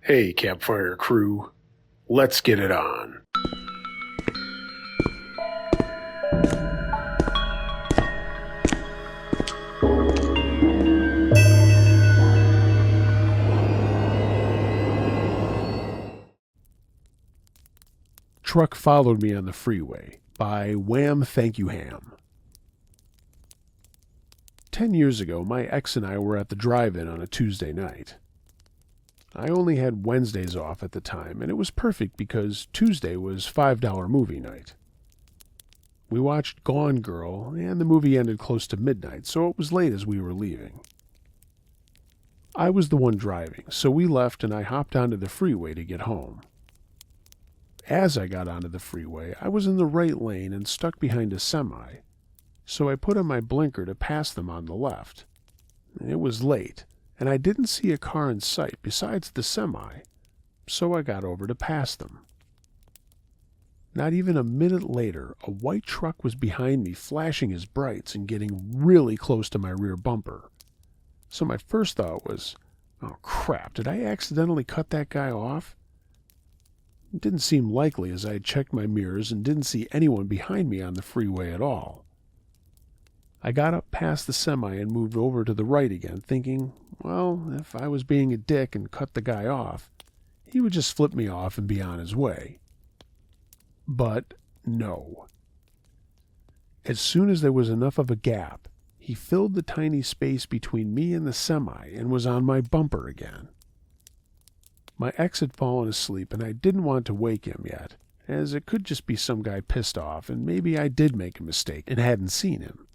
Hey, campfire crew, let's get it on. Truck Followed Me on the Freeway by Wham Thank You Ham. 10 years ago, my ex and I were at the drive-in on a Tuesday night. I only had Wednesdays off at the time, and it was perfect because Tuesday was $5 movie night. We watched Gone Girl, and the movie ended close to midnight, so it was late as we were leaving. I was the one driving, so we left and I hopped onto the freeway to get home. As I got onto the freeway, I was in the right lane and stuck behind a semi, so I put on my blinker to pass them on the left. It was late, and I didn't see a car in sight besides the semi, so I got over to pass them. Not even a minute later, a white truck was behind me flashing his brights and getting really close to my rear bumper. So my first thought was, oh crap, did I accidentally cut that guy off? It didn't seem likely as I had checked my mirrors and didn't see anyone behind me on the freeway at all. I got up past the semi and moved over to the right again, thinking, well, if I was being a dick and cut the guy off, he would just flip me off and be on his way. But no. As soon as there was enough of a gap, he filled the tiny space between me and the semi and was on my bumper again. My ex had fallen asleep and I didn't want to wake him yet, as it could just be some guy pissed off and maybe I did make a mistake and hadn't seen him.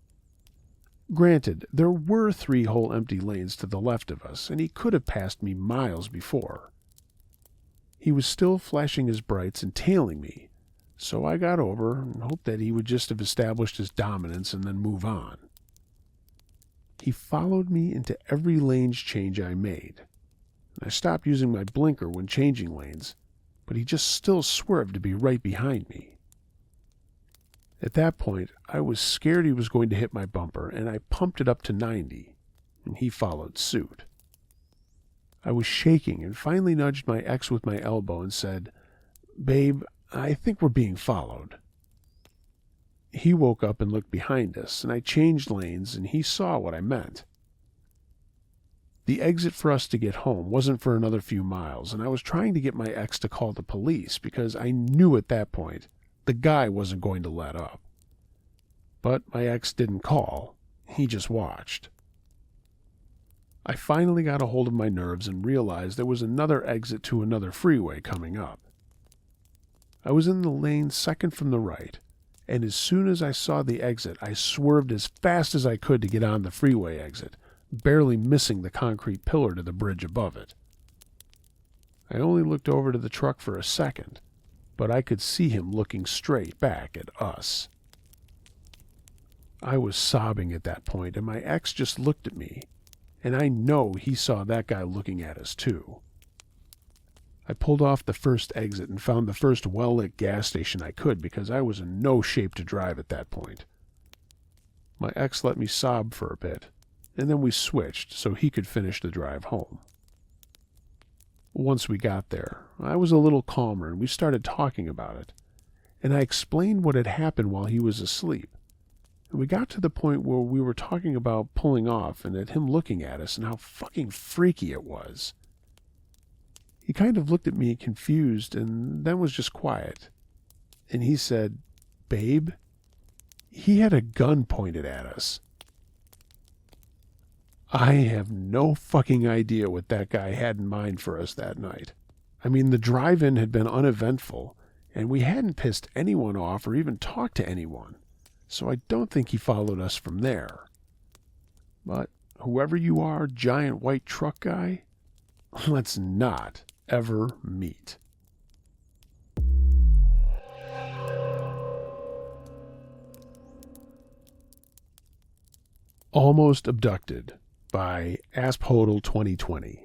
Granted, there were 3 whole empty lanes to the left of us, and he could have passed me miles before. He was still flashing his brights and tailing me, so I got over and hoped that he would just have established his dominance and then move on. He followed me into every lane change I made. I stopped using my blinker when changing lanes, but he just still swerved to be right behind me. At that point, I was scared he was going to hit my bumper, and I pumped it up to 90, and he followed suit. I was shaking and finally nudged my ex with my elbow and said, "Babe, I think we're being followed." He woke up and looked behind us, and I changed lanes, and he saw what I meant. The exit for us to get home wasn't for another few miles, and I was trying to get my ex to call the police because I knew at that point the guy wasn't going to let up. But my ex didn't call. He just watched. I finally got a hold of my nerves and realized there was another exit to another freeway coming up. I was in the lane second from the right, and as soon as I saw the exit, I swerved as fast as I could to get on the freeway exit, barely missing the concrete pillar to the bridge above it. I only looked over to the truck for a second, but I could see him looking straight back at us. I was sobbing at that point, and my ex just looked at me, and I know he saw that guy looking at us too. I pulled off the first exit and found the first well-lit gas station I could because I was in no shape to drive at that point. My ex let me sob for a bit, and then we switched so he could finish the drive home. Once we got there, I was a little calmer and we started talking about it, and I explained what had happened while he was asleep. And we got to the point where we were talking about pulling off and at him looking at us and how fucking freaky it was. He kind of looked at me confused and then was just quiet. And he said, "Babe," he had a gun pointed at us. I have no fucking idea what that guy had in mind for us that night. I mean, the drive-in had been uneventful, and we hadn't pissed anyone off or even talked to anyone, so I don't think he followed us from there. But whoever you are, giant white truck guy, let's not ever meet. Almost Abducted by Asphodel 2020.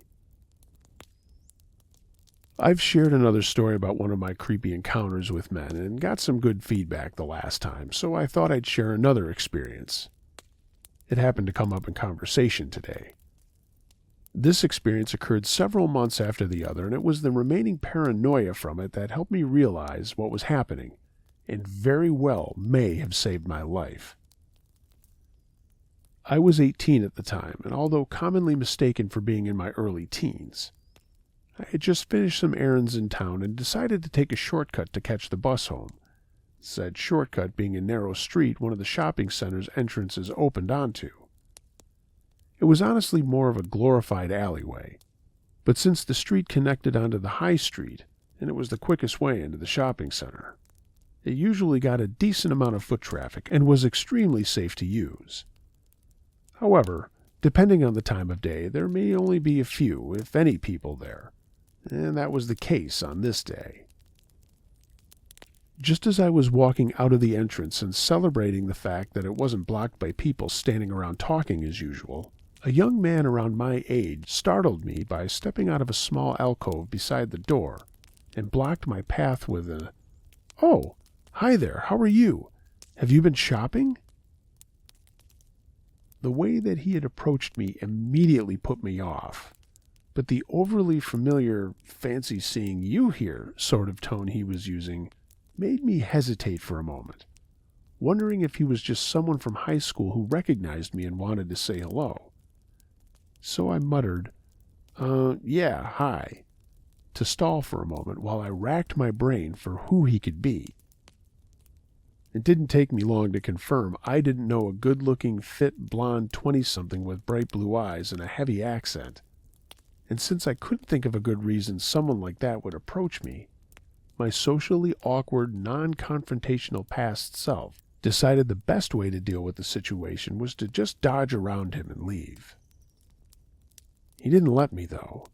I've shared another story about one of my creepy encounters with men and got some good feedback the last time, so I thought I'd share another experience. It happened to come up in conversation today. This experience occurred several months after the other, and it was the remaining paranoia from it that helped me realize what was happening, and very well may have saved my life. I was 18 at the time, and although commonly mistaken for being in my early teens, I had just finished some errands in town and decided to take a shortcut to catch the bus home, said shortcut being a narrow street one of the shopping center's entrances opened onto. It was honestly more of a glorified alleyway, but since the street connected onto the high street, and it was the quickest way into the shopping center, it usually got a decent amount of foot traffic and was extremely safe to use. However, depending on the time of day, there may only be a few, if any, people there, and that was the case on this day. Just as I was walking out of the entrance and celebrating the fact that it wasn't blocked by people standing around talking as usual, a young man around my age startled me by stepping out of a small alcove beside the door and blocked my path with an, "Oh, hi there, how are you? Have you been shopping?" The way that he had approached me immediately put me off, but the overly familiar, fancy seeing you here sort of tone he was using made me hesitate for a moment, wondering if he was just someone from high school who recognized me and wanted to say hello. So I muttered, yeah, hi, to stall for a moment while I racked my brain for who he could be. It didn't take me long to confirm I didn't know a good-looking, fit, blonde 20-something with bright blue eyes and a heavy accent. And since I couldn't think of a good reason someone like that would approach me, my socially awkward, non-confrontational past self decided the best way to deal with the situation was to just dodge around him and leave. He didn't let me, though.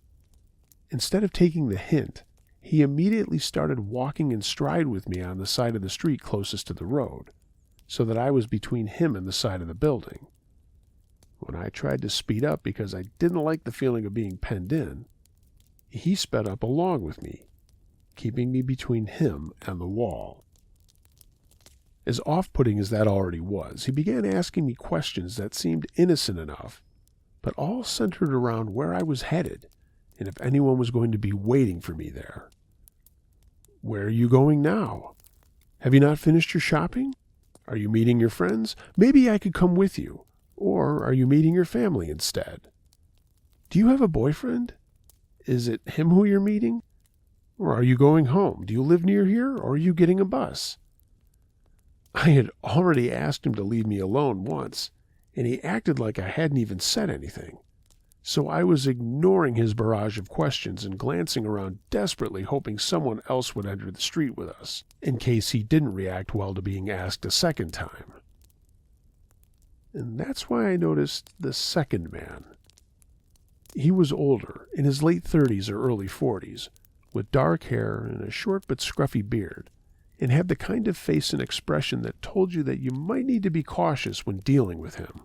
Instead of taking the hint, he immediately started walking in stride with me on the side of the street closest to the road, so that I was between him and the side of the building. When I tried to speed up because I didn't like the feeling of being penned in, he sped up along with me, keeping me between him and the wall. As off-putting as that already was, he began asking me questions that seemed innocent enough, but all centered around where I was headed and if anyone was going to be waiting for me there. "Where are you going now? Have you not finished your shopping? Are you meeting your friends? Maybe I could come with you. Or are you meeting your family instead? Do you have a boyfriend? Is it him who you're meeting? Or are you going home? Do you live near here, or are you getting a bus?" I had already asked him to leave me alone once, and he acted like I hadn't even said anything. So I was ignoring his barrage of questions and glancing around desperately, hoping someone else would enter the street with us, in case he didn't react well to being asked a second time. And that's why I noticed the second man. He was older, in his late 30s or early 40s, with dark hair and a short but scruffy beard, and had the kind of face and expression that told you that you might need to be cautious when dealing with him.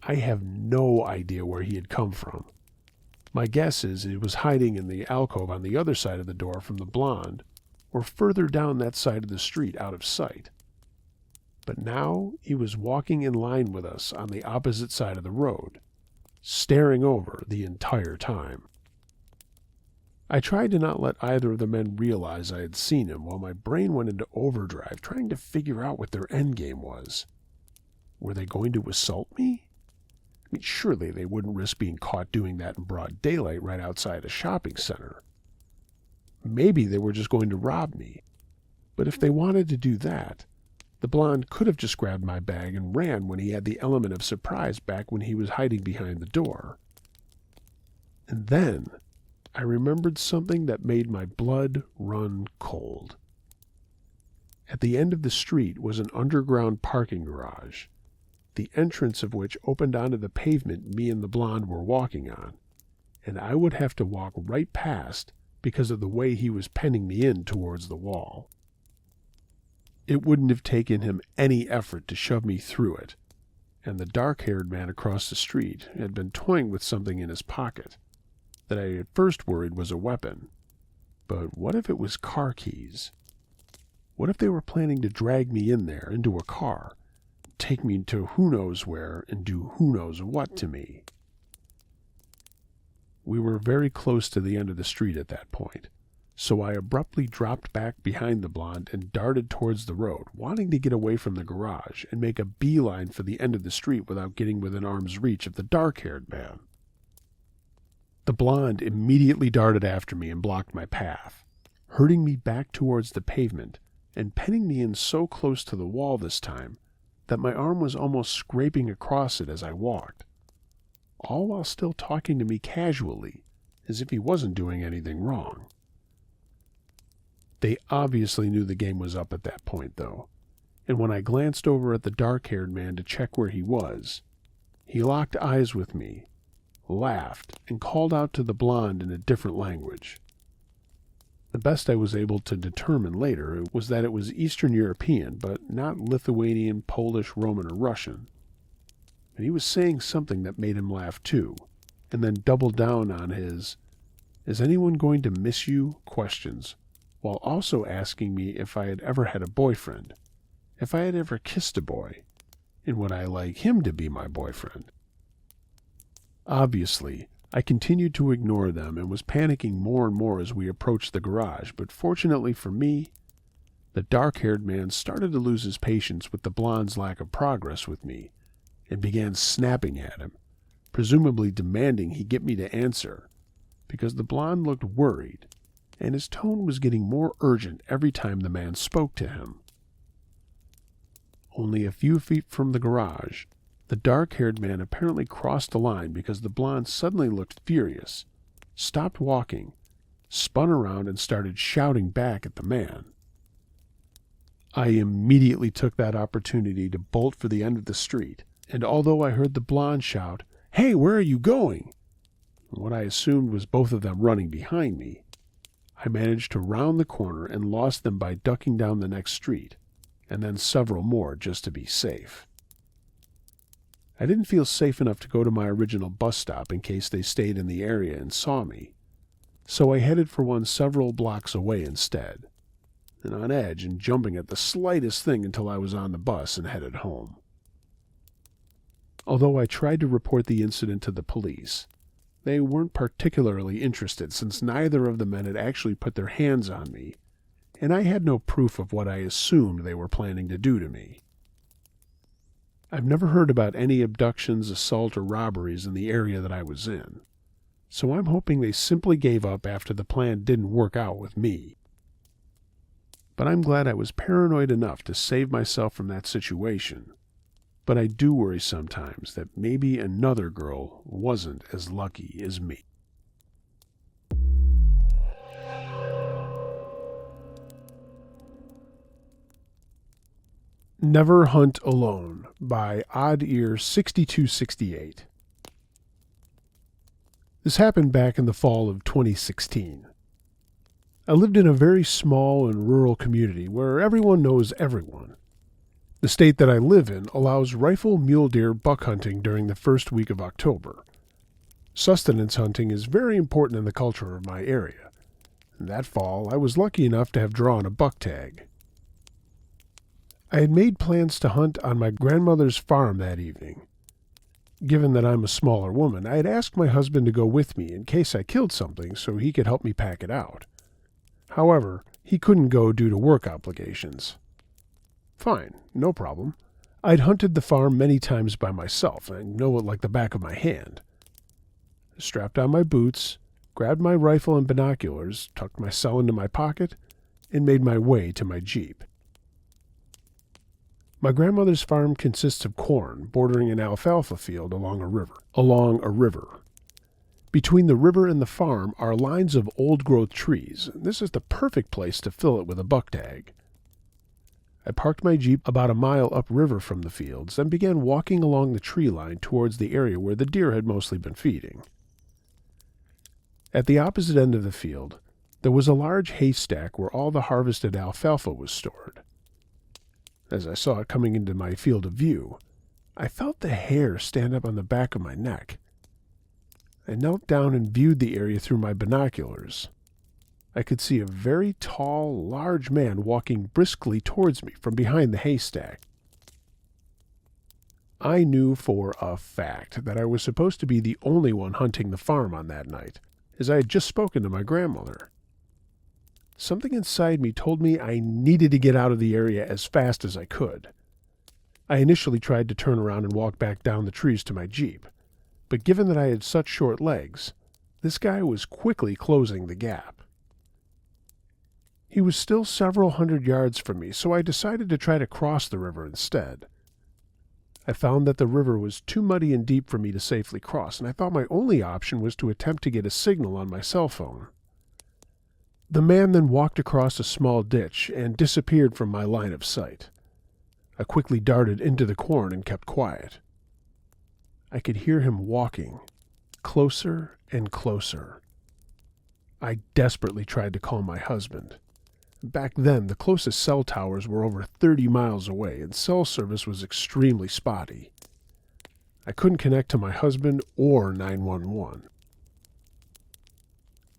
I have no idea where he had come from. My guess is he was hiding in the alcove on the other side of the door from the blonde, or further down that side of the street out of sight. But now he was walking in line with us on the opposite side of the road, staring over the entire time. I tried to not let either of the men realize I had seen him while my brain went into overdrive trying to figure out what their endgame was. Were they going to assault me? I mean, surely they wouldn't risk being caught doing that in broad daylight right outside a shopping center. Maybe they were just going to rob me. But if they wanted to do that, the blonde could have just grabbed my bag and ran when he had the element of surprise back when he was hiding behind the door. And then I remembered something that made my blood run cold. At the end of the street was an underground parking garage, the entrance of which opened onto the pavement me and the blonde were walking on, and I would have to walk right past because of the way he was penning me in towards the wall. It wouldn't have taken him any effort to shove me through it, and the dark-haired man across the street had been toying with something in his pocket that I at first worried was a weapon. But what if it was car keys? What if they were planning to drag me in there into a car, take me to who knows where, and do who knows what to me? We were very close to the end of the street at that point, so I abruptly dropped back behind the blonde and darted towards the road, wanting to get away from the garage and make a beeline for the end of the street without getting within arm's reach of the dark-haired man. The blonde immediately darted after me and blocked my path, herding me back towards the pavement and penning me in so close to the wall this time that my arm was almost scraping across it as I walked, all while still talking to me casually, as if he wasn't doing anything wrong. They obviously knew the game was up at that point, though, and when I glanced over at the dark-haired man to check where he was, he locked eyes with me, laughed, and called out to the blonde in a different language. The best I was able to determine later was that it was Eastern European, but not Lithuanian, Polish, Roman, or Russian. And he was saying something that made him laugh too, and then doubled down on his "Is anyone going to miss you?" questions, while also asking me if I had ever had a boyfriend, if I had ever kissed a boy, and would I like him to be my boyfriend. Obviously, I continued to ignore them and was panicking more and more as we approached the garage, but fortunately for me, the dark-haired man started to lose his patience with the blonde's lack of progress with me and began snapping at him, presumably demanding he get me to answer, because the blonde looked worried, and his tone was getting more urgent every time the man spoke to him. Only a few feet from the garage, the dark-haired man apparently crossed the line because the blonde suddenly looked furious, stopped walking, spun around, and started shouting back at the man. I immediately took that opportunity to bolt for the end of the street, and although I heard the blonde shout, "Hey, where are you going?" what I assumed was both of them running behind me, I managed to round the corner and lost them by ducking down the next street, and then several more just to be safe. I didn't feel safe enough to go to my original bus stop in case they stayed in the area and saw me, so I headed for one several blocks away instead, and on edge and jumping at the slightest thing until I was on the bus and headed home. Although I tried to report the incident to the police, they weren't particularly interested since neither of the men had actually put their hands on me, and I had no proof of what I assumed they were planning to do to me. I've never heard about any abductions, assault, or robberies in the area that I was in, so I'm hoping they simply gave up after the plan didn't work out with me. But I'm glad I was paranoid enough to save myself from that situation. But I do worry sometimes that maybe another girl wasn't as lucky as me. Never Hunt Alone by Odd Ear 6268. This happened back in the fall of 2016. I lived in a very small and rural community where everyone knows everyone. The state that I live in allows rifle, mule deer, buck hunting during the first week of October. Sustenance hunting is very important in the culture of my area. That fall, I was lucky enough to have drawn a buck tag. I had made plans to hunt on my grandmother's farm that evening. Given that I'm a smaller woman, I had asked my husband to go with me in case I killed something so he could help me pack it out. However, he couldn't go due to work obligations. Fine, no problem. I'd hunted the farm many times by myself. I know it like the back of my hand. I strapped on my boots, grabbed my rifle and binoculars, tucked my cell into my pocket, and made my way to my Jeep. My grandmother's farm consists of corn bordering an alfalfa field along a river. Between the river and the farm are lines of old-growth trees. This is the perfect place to fill it with a buck tag. I parked my Jeep about a mile upriver from the fields and began walking along the tree line towards the area where the deer had mostly been feeding. At the opposite end of the field, there was a large haystack where all the harvested alfalfa was stored. As I saw it coming into my field of view, I felt the hair stand up on the back of my neck. I knelt down and viewed the area through my binoculars. I could see a very tall, large man walking briskly towards me from behind the haystack. I knew for a fact that I was supposed to be the only one hunting the farm on that night, as I had just spoken to my grandmother. Something inside me told me I needed to get out of the area as fast as I could. I initially tried to turn around and walk back down the trees to my Jeep, but given that I had such short legs, this guy was quickly closing the gap. He was still several hundred yards from me, so I decided to try to cross the river instead. I found that the river was too muddy and deep for me to safely cross, and I thought my only option was to attempt to get a signal on my cell phone. The man then walked across a small ditch and disappeared from my line of sight. I quickly darted into the corn and kept quiet. I could hear him walking, closer and closer. I desperately tried to call my husband. Back then, the closest cell towers were over 30 miles away, and cell service was extremely spotty. I couldn't connect to my husband or 911.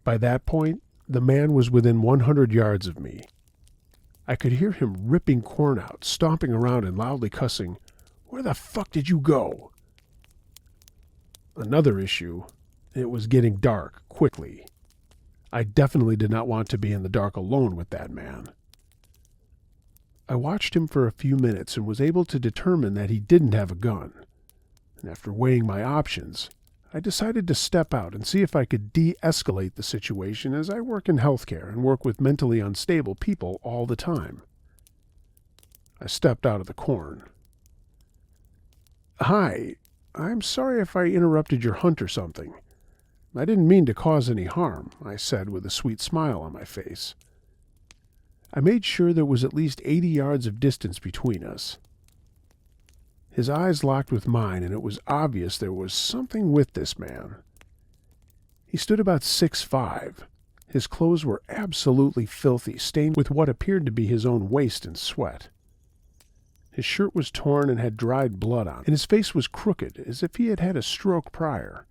By that point, the man was within 100 yards of me. I could hear him ripping corn out, stomping around and loudly cussing, "Where the fuck did you go?" Another issue, it was getting dark quickly. I definitely did not want to be in the dark alone with that man. I watched him for a few minutes and was able to determine that he didn't have a gun. And after weighing my options, I decided to step out and see if I could de-escalate the situation, as I work in healthcare and work with mentally unstable people all the time. I stepped out of the corn. "Hi, I'm sorry if I interrupted your hunt or something. I didn't mean to cause any harm," I said with a sweet smile on my face. I made sure there was at least 80 yards of distance between us. His eyes locked with mine, and it was obvious there was something with this man. He stood about 6'5". His clothes were absolutely filthy, stained with what appeared to be his own waste and sweat. His shirt was torn and had dried blood on, and his face was crooked, as if he had had a stroke prior.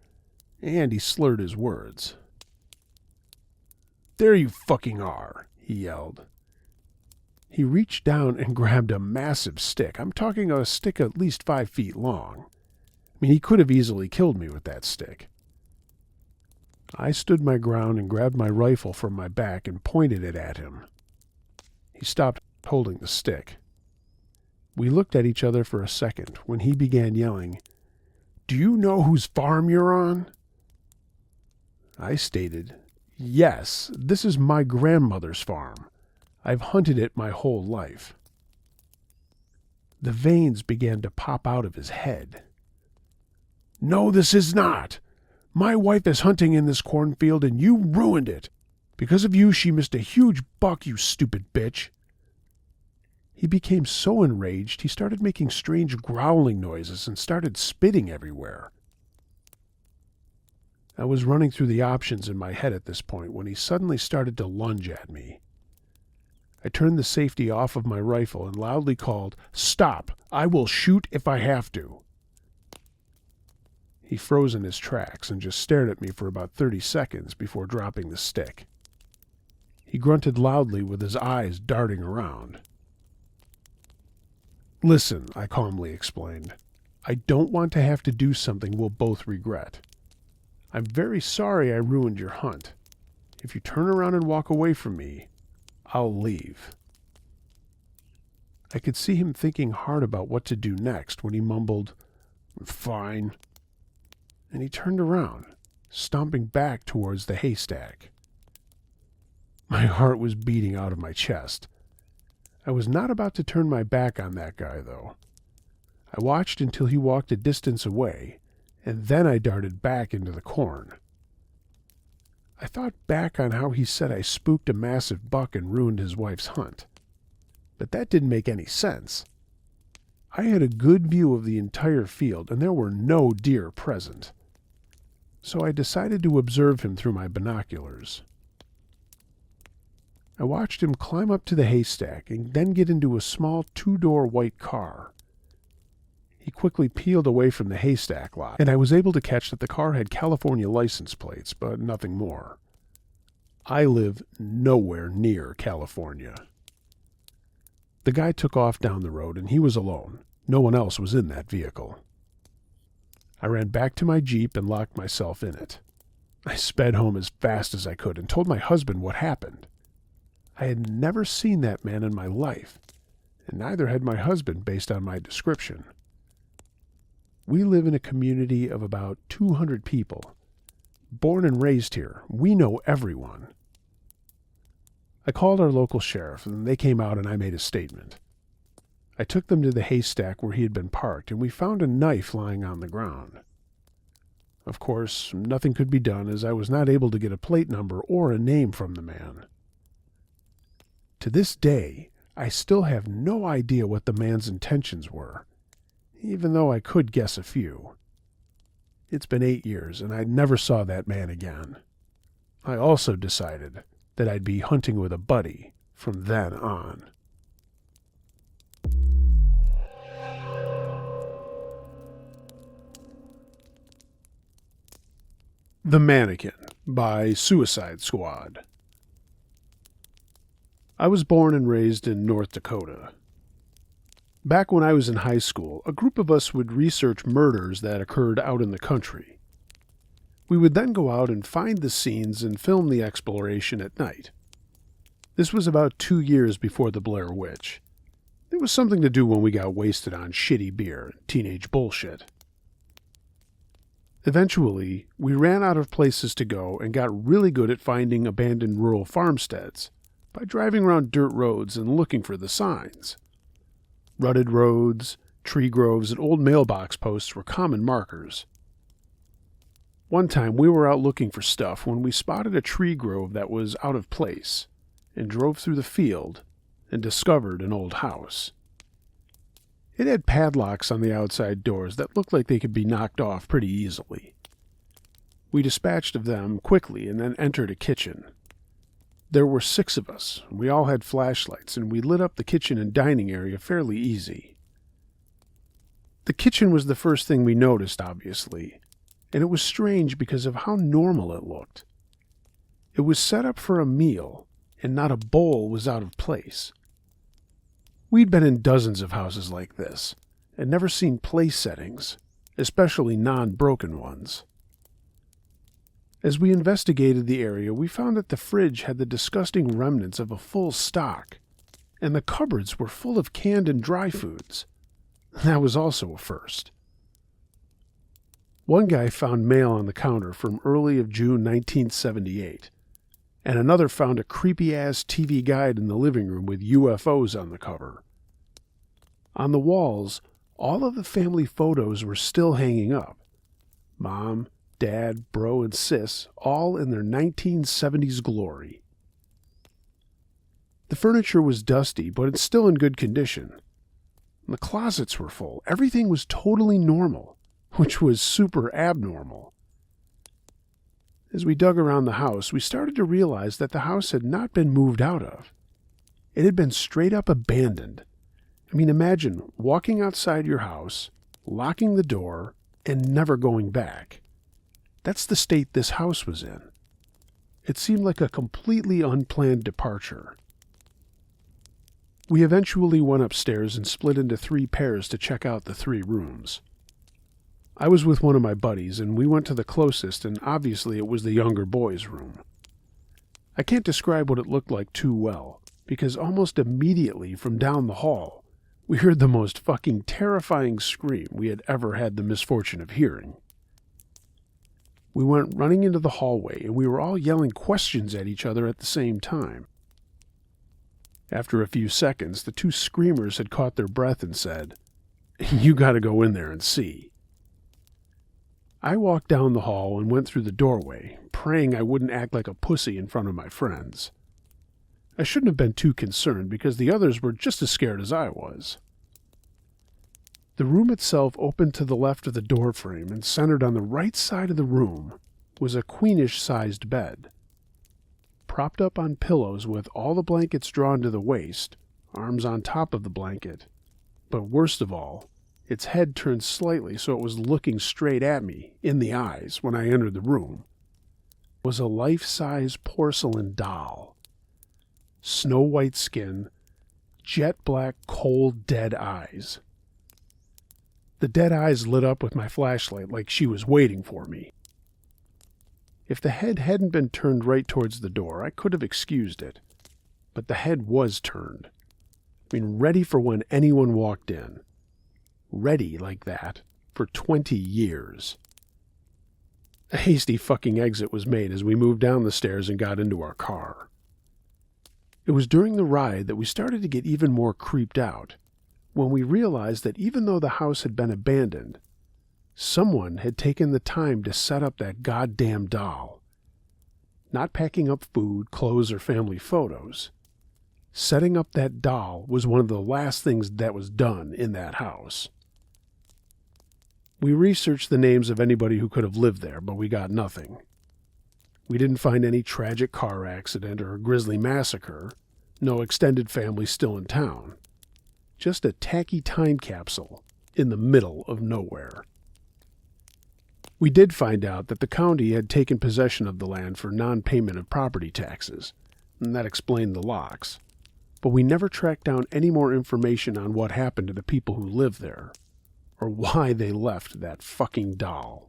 And he slurred his words. "There you fucking are," he yelled. He reached down and grabbed a massive stick. I'm talking a stick at least 5 feet long. I mean, he could have easily killed me with that stick. I stood my ground and grabbed my rifle from my back and pointed it at him. He stopped holding the stick. We looked at each other for a second when he began yelling, "Do you know whose farm you're on?" I stated, "Yes, this is my grandmother's farm. I've hunted it my whole life." The veins began to pop out of his head. "No, this is not. My wife is hunting in this cornfield and you ruined it. Because of you, she missed a huge buck, you stupid bitch." He became so enraged, he started making strange growling noises and started spitting everywhere. I was running through the options in my head at this point when he suddenly started to lunge at me. I turned the safety off of my rifle and loudly called, "Stop! I will shoot if I have to." He froze in his tracks and just stared at me for about 30 seconds before dropping the stick. He grunted loudly with his eyes darting around. "Listen," I calmly explained. "I don't want to have to do something we'll both regret. I'm very sorry I ruined your hunt. If you turn around and walk away from me, I'll leave." I could see him thinking hard about what to do next when he mumbled, "Fine." And he turned around, stomping back towards the haystack. My heart was beating out of my chest. I was not about to turn my back on that guy, though. I watched until he walked a distance away, and then I darted back into the corn. I thought back on how he said I spooked a massive buck and ruined his wife's hunt. But that didn't make any sense. I had a good view of the entire field, and there were no deer present. So I decided to observe him through my binoculars. I watched him climb up to the haystack and then get into a small 2-door white car. He quickly peeled away from the haystack lot, and I was able to catch that the car had California license plates, but nothing more. I live nowhere near California. The guy took off down the road, and he was alone. No one else was in that vehicle. I ran back to my Jeep and locked myself in it. I sped home as fast as I could and told my husband what happened. I had never seen that man in my life, and neither had my husband based on my description. We live in a community of about 200 people. Born and raised here, we know everyone. I called our local sheriff, and they came out and I made a statement. I took them to the haystack where he had been parked, and we found a knife lying on the ground. Of course, nothing could be done as I was not able to get a plate number or a name from the man. To this day, I still have no idea what the man's intentions were, even though I could guess a few. It's been 8 years, and I never saw that man again. I also decided that I'd be hunting with a buddy from then on. The Mannequin by Suicide Squad. I was born and raised in North Dakota. Back when I was in high school, a group of us would research murders that occurred out in the country. We would then go out and find the scenes and film the exploration at night. This was about 2 years before the Blair Witch. It was something to do when we got wasted on shitty beer and teenage bullshit. Eventually, we ran out of places to go and got really good at finding abandoned rural farmsteads by driving around dirt roads and looking for the signs. Rutted roads, tree groves, and old mailbox posts were common markers. One time we were out looking for stuff when we spotted a tree grove that was out of place and drove through the field and discovered an old house. It had padlocks on the outside doors that looked like they could be knocked off pretty easily. We dispatched of them quickly and then entered a kitchen. There were 6 of us. We all had flashlights, and we lit up the kitchen and dining area fairly easy. The kitchen was the first thing we noticed, obviously, and it was strange because of how normal it looked. It was set up for a meal, and not a bowl was out of place. We'd been in dozens of houses like this, and never seen place settings, especially non-broken ones. As we investigated the area, we found that the fridge had the disgusting remnants of a full stock, and the cupboards were full of canned and dry foods. That was also a first. One guy found mail on the counter from early of June 1978, and another found a creepy-ass TV guide in the living room with UFOs on the cover. On the walls, all of the family photos were still hanging up. Mom, Dad, bro, and sis, all in their 1970s glory. The furniture was dusty, but it's still in good condition. The closets were full. Everything was totally normal, which was super abnormal. As we dug around the house, we started to realize that the house had not been moved out of. It had been straight up abandoned. I mean, imagine walking outside your house, locking the door, and never going back. That's the state this house was in. It seemed like a completely unplanned departure. We eventually went upstairs and split into 3 pairs to check out the 3 rooms. I was with one of my buddies, and we went to the closest, and obviously it was the younger boy's room. I can't describe what it looked like too well, because almost immediately from down the hall, we heard the most fucking terrifying scream we had ever had the misfortune of hearing. We went running into the hallway, and we were all yelling questions at each other at the same time. After a few seconds, the 2 screamers had caught their breath and said, "You gotta go in there and see." I walked down the hall and went through the doorway, praying I wouldn't act like a pussy in front of my friends. I shouldn't have been too concerned because the others were just as scared as I was. The room itself opened to the left of the doorframe, and centered on the right side of the room was a queenish-sized bed. Propped up on pillows with all the blankets drawn to the waist, arms on top of the blanket, but worst of all, its head turned slightly so it was looking straight at me, in the eyes, when I entered the room, was a life-size porcelain doll. Snow-white skin, jet-black, cold, dead eyes. The dead eyes lit up with my flashlight like she was waiting for me. If the head hadn't been turned right towards the door, I could have excused it. But the head was turned. Ready for when anyone walked in. Ready like that for 20 years. A hasty fucking exit was made as we moved down the stairs and got into our car. It was during the ride that we started to get even more creeped out, when we realized that even though the house had been abandoned, someone had taken the time to set up that goddamn doll. Not packing up food, clothes, or family photos. Setting up that doll was one of the last things that was done in that house. We researched the names of anybody who could have lived there, but we got nothing. We didn't find any tragic car accident or grisly massacre, no extended family still in town. Just a tacky time capsule in the middle of nowhere. We did find out that the county had taken possession of the land for non-payment of property taxes, and that explained the locks. But we never tracked down any more information on what happened to the people who lived there, or why they left that fucking doll.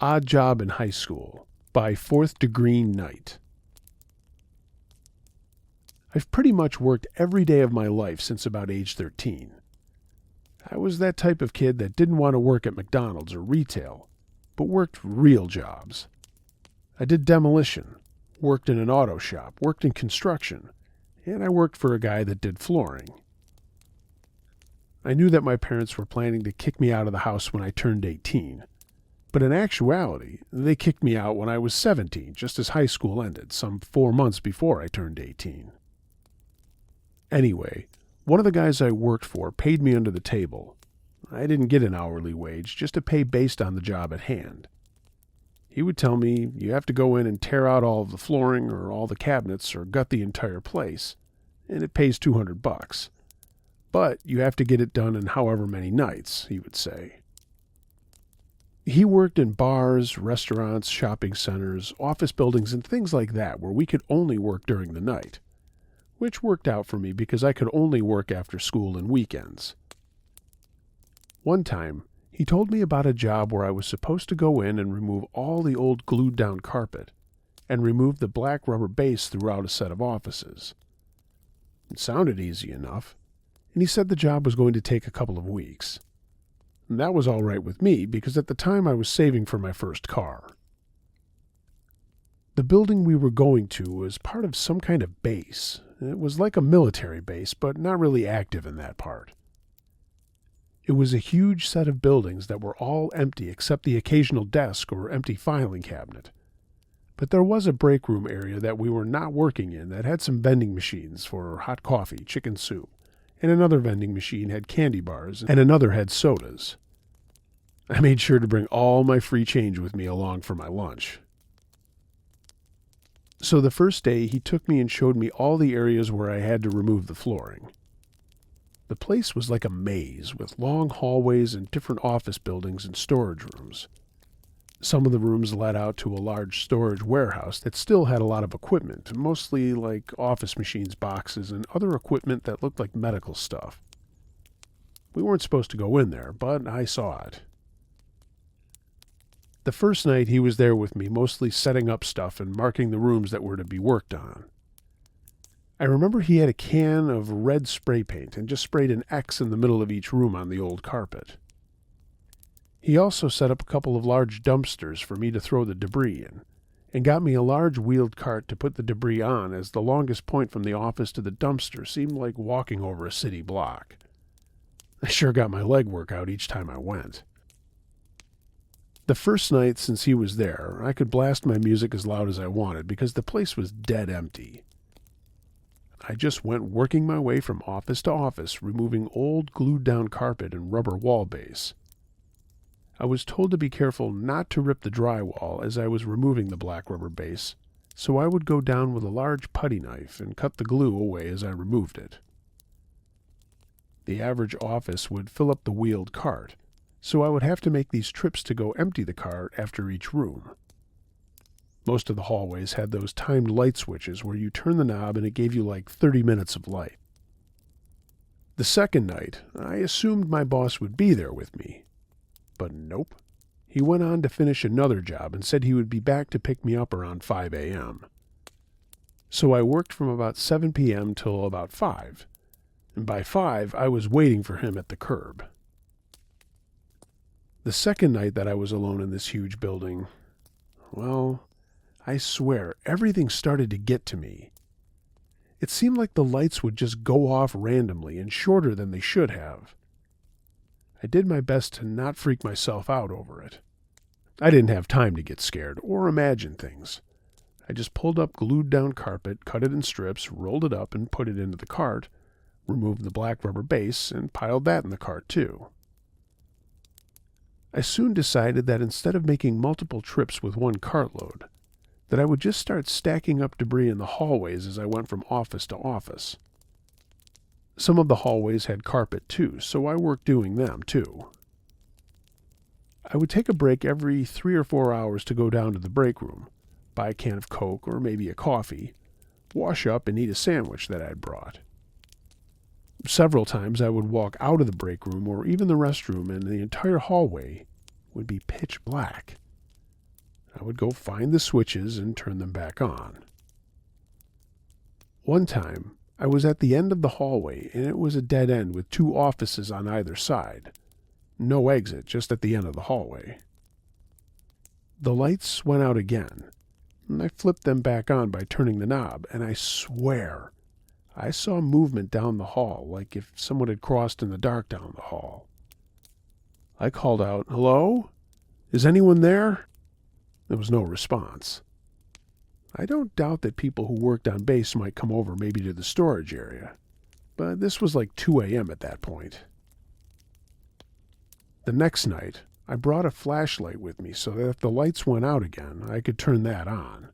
Odd Job in High School by Fourth Degree Night. I've pretty much worked every day of my life since about age 13. I was that type of kid that didn't want to work at McDonald's or retail, but worked real jobs. I did demolition, worked in an auto shop, worked in construction, and I worked for a guy that did flooring. I knew that my parents were planning to kick me out of the house when I turned 18. But in actuality, they kicked me out when I was 17, just as high school ended, some 4 months before I turned 18. Anyway, one of the guys I worked for paid me under the table. I didn't get an hourly wage, just a pay based on the job at hand. He would tell me, you have to go in and tear out all of the flooring or all the cabinets or gut the entire place, and it pays $200. But you have to get it done in however many nights, he would say. He worked in bars, restaurants, shopping centers, office buildings, and things like that where we could only work during the night, which worked out for me because I could only work after school and weekends. One time, he told me about a job where I was supposed to go in and remove all the old glued-down carpet and remove the black rubber base throughout a set of offices. It sounded easy enough, and he said the job was going to take a couple of weeks. And that was all right with me because at the time I was saving for my first car. The building we were going to was part of some kind of base. It was like a military base, but not really active in that part. It was a huge set of buildings that were all empty except the occasional desk or empty filing cabinet. But there was a break room area that we were not working in that had some vending machines for hot coffee, chicken soup, and another vending machine had candy bars, and another had sodas. I made sure to bring all my free change with me along for my lunch. So the first day, he took me and showed me all the areas where I had to remove the flooring. The place was like a maze, with long hallways and different office buildings and storage rooms. Some of the rooms led out to a large storage warehouse that still had a lot of equipment, mostly like office machines, boxes, and other equipment that looked like medical stuff. We weren't supposed to go in there, but I saw it. The first night he was there with me, mostly setting up stuff and marking the rooms that were to be worked on. I remember he had a can of red spray paint and just sprayed an X in the middle of each room on the old carpet. He also set up a couple of large dumpsters for me to throw the debris in, and got me a large wheeled cart to put the debris on, as the longest point from the office to the dumpster seemed like walking over a city block. I sure got my leg work out each time I went. The first night since he was there, I could blast my music as loud as I wanted because the place was dead empty. I just went working my way from office to office, removing old glued-down carpet and rubber wall base. I was told to be careful not to rip the drywall as I was removing the black rubber base, so I would go down with a large putty knife and cut the glue away as I removed it. The average office would fill up the wheeled cart, so I would have to make these trips to go empty the cart after each room. Most of the hallways had those timed light switches where you turn the knob and it gave you like 30 minutes of light. The second night, I assumed my boss would be there with me. But nope. He went on to finish another job and said he would be back to pick me up around 5 a.m. So I worked from about 7 p.m. till about 5. And by 5, I was waiting for him at the curb. The second night that I was alone in this huge building, well, I swear, everything started to get to me. It seemed like the lights would just go off randomly and shorter than they should have. I did my best to not freak myself out over it. I didn't have time to get scared or imagine things. I just pulled up glued down carpet, cut it in strips, rolled it up and put it into the cart, removed the black rubber base, and piled that in the cart too. I soon decided that instead of making multiple trips with one cartload, that I would just start stacking up debris in the hallways as I went from office to office. Some of the hallways had carpet too, so I worked doing them too. I would take a break every 3 or 4 hours to go down to the break room, buy a can of Coke or maybe a coffee, wash up and eat a sandwich that I'd brought. Several times I would walk out of the break room or even the restroom and the entire hallway would be pitch black. I would go find the switches and turn them back on. One time, I was at the end of the hallway and it was a dead end with 2 offices on either side. No exit, just at the end of the hallway. The lights went out again, and I flipped them back on by turning the knob, and I swear I saw movement down the hall, like if someone had crossed in the dark down the hall. I called out, "Hello? Is anyone there?" There was no response. I don't doubt that people who worked on base might come over maybe to the storage area, but this was like 2 a.m. at that point. The next night, I brought a flashlight with me so that if the lights went out again, I could turn that on.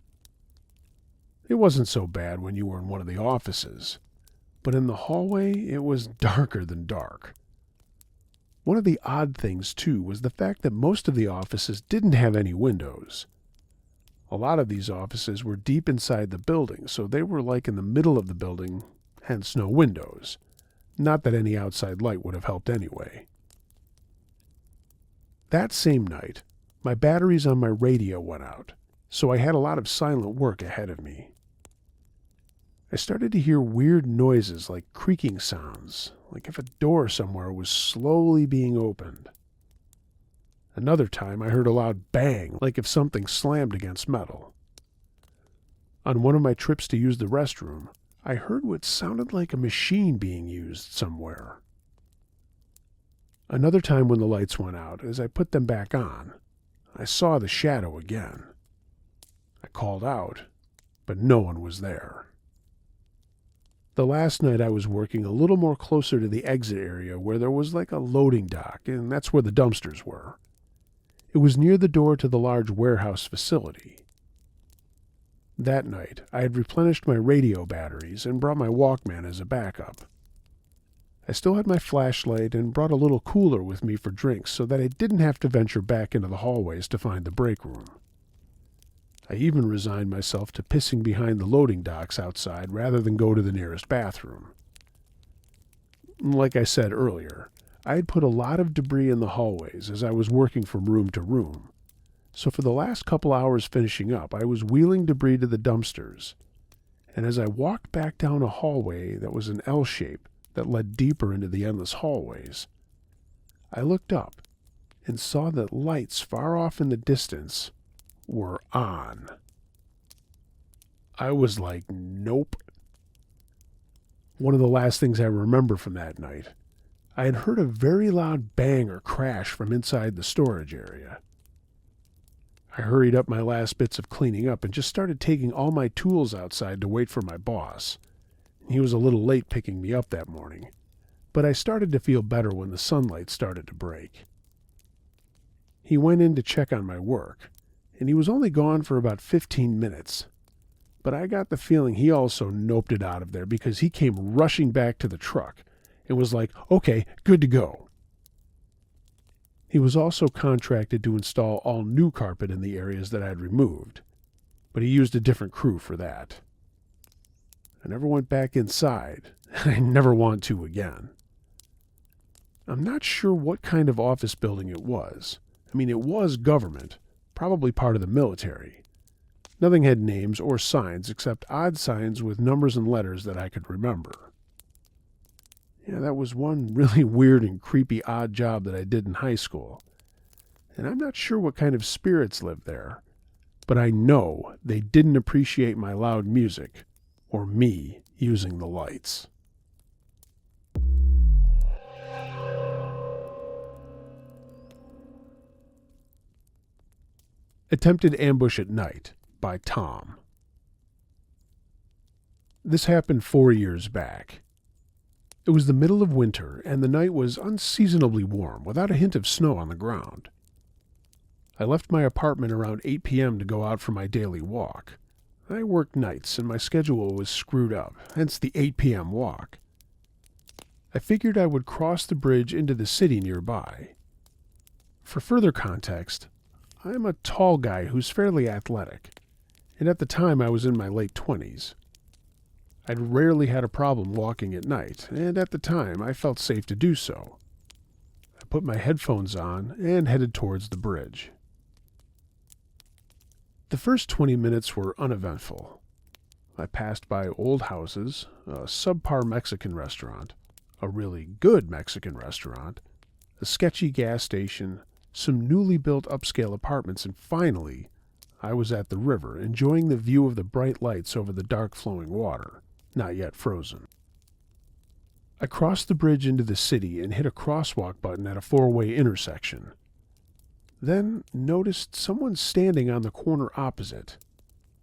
It wasn't so bad when you were in one of the offices, but in the hallway it was darker than dark. One of the odd things, too, was the fact that most of the offices didn't have any windows. A lot of these offices were deep inside the building, so they were like in the middle of the building, hence no windows. Not that any outside light would have helped anyway. That same night, my batteries on my radio went out, so I had a lot of silent work ahead of me. I started to hear weird noises like creaking sounds, like if a door somewhere was slowly being opened. Another time I heard a loud bang, like if something slammed against metal. On one of my trips to use the restroom, I heard what sounded like a machine being used somewhere. Another time when the lights went out, as I put them back on, I saw the shadow again. I called out, but no one was there. The last night I was working a little more closer to the exit area where there was like a loading dock, and that's where the dumpsters were. It was near the door to the large warehouse facility. That night, I had replenished my radio batteries and brought my Walkman as a backup. I still had my flashlight and brought a little cooler with me for drinks so that I didn't have to venture back into the hallways to find the break room. I even resigned myself to pissing behind the loading docks outside rather than go to the nearest bathroom. Like I said earlier, I had put a lot of debris in the hallways as I was working from room to room. So for the last couple hours finishing up, I was wheeling debris to the dumpsters. And as I walked back down a hallway that was an L shape that led deeper into the endless hallways, I looked up and saw that lights far off in the distance were on. I was like, nope. One of the last things I remember from that night, I had heard a very loud bang or crash from inside the storage area. I hurried up my last bits of cleaning up and just started taking all my tools outside to wait for my boss. He was a little late picking me up that morning, but I started to feel better when the sunlight started to break. He went in to check on my work, and he was only gone for about 15 minutes. But I got the feeling he also noped it out of there because he came rushing back to the truck and was like, "Okay, good to go." He was also contracted to install all new carpet in the areas that I had removed. but he used a different crew for that. I never went back inside, and I never want to again. I'm not sure what kind of office building it was. I mean, it was government, probably part of the military. Nothing had names or signs except odd signs with numbers and letters that I could remember. Yeah, that was one really weird and creepy odd job that I did in high school. And I'm not sure what kind of spirits lived there, but I know they didn't appreciate my loud music or me using the lights. Attempted Ambush at Night by Tom. This happened 4 years back. It was the middle of winter, and the night was unseasonably warm, without a hint of snow on the ground. I left my apartment around 8 p.m. to go out for my daily walk. I worked nights, and my schedule was screwed up, hence the 8 p.m. walk. I figured I would cross the bridge into the city nearby. For further context, I am a tall guy who's fairly athletic, and at the time I was in my late 20s. I'd rarely had a problem walking at night, and at the time I felt safe to do so. I put my headphones on and headed towards the bridge. The first 20 minutes were uneventful. I passed by old houses, a subpar Mexican restaurant, a really good Mexican restaurant, a sketchy gas station, some newly built upscale apartments, and finally, I was at the river, enjoying the view of the bright lights over the dark flowing water, not yet frozen. I crossed the bridge into the city and hit a crosswalk button at a four-way intersection. Then noticed someone standing on the corner opposite,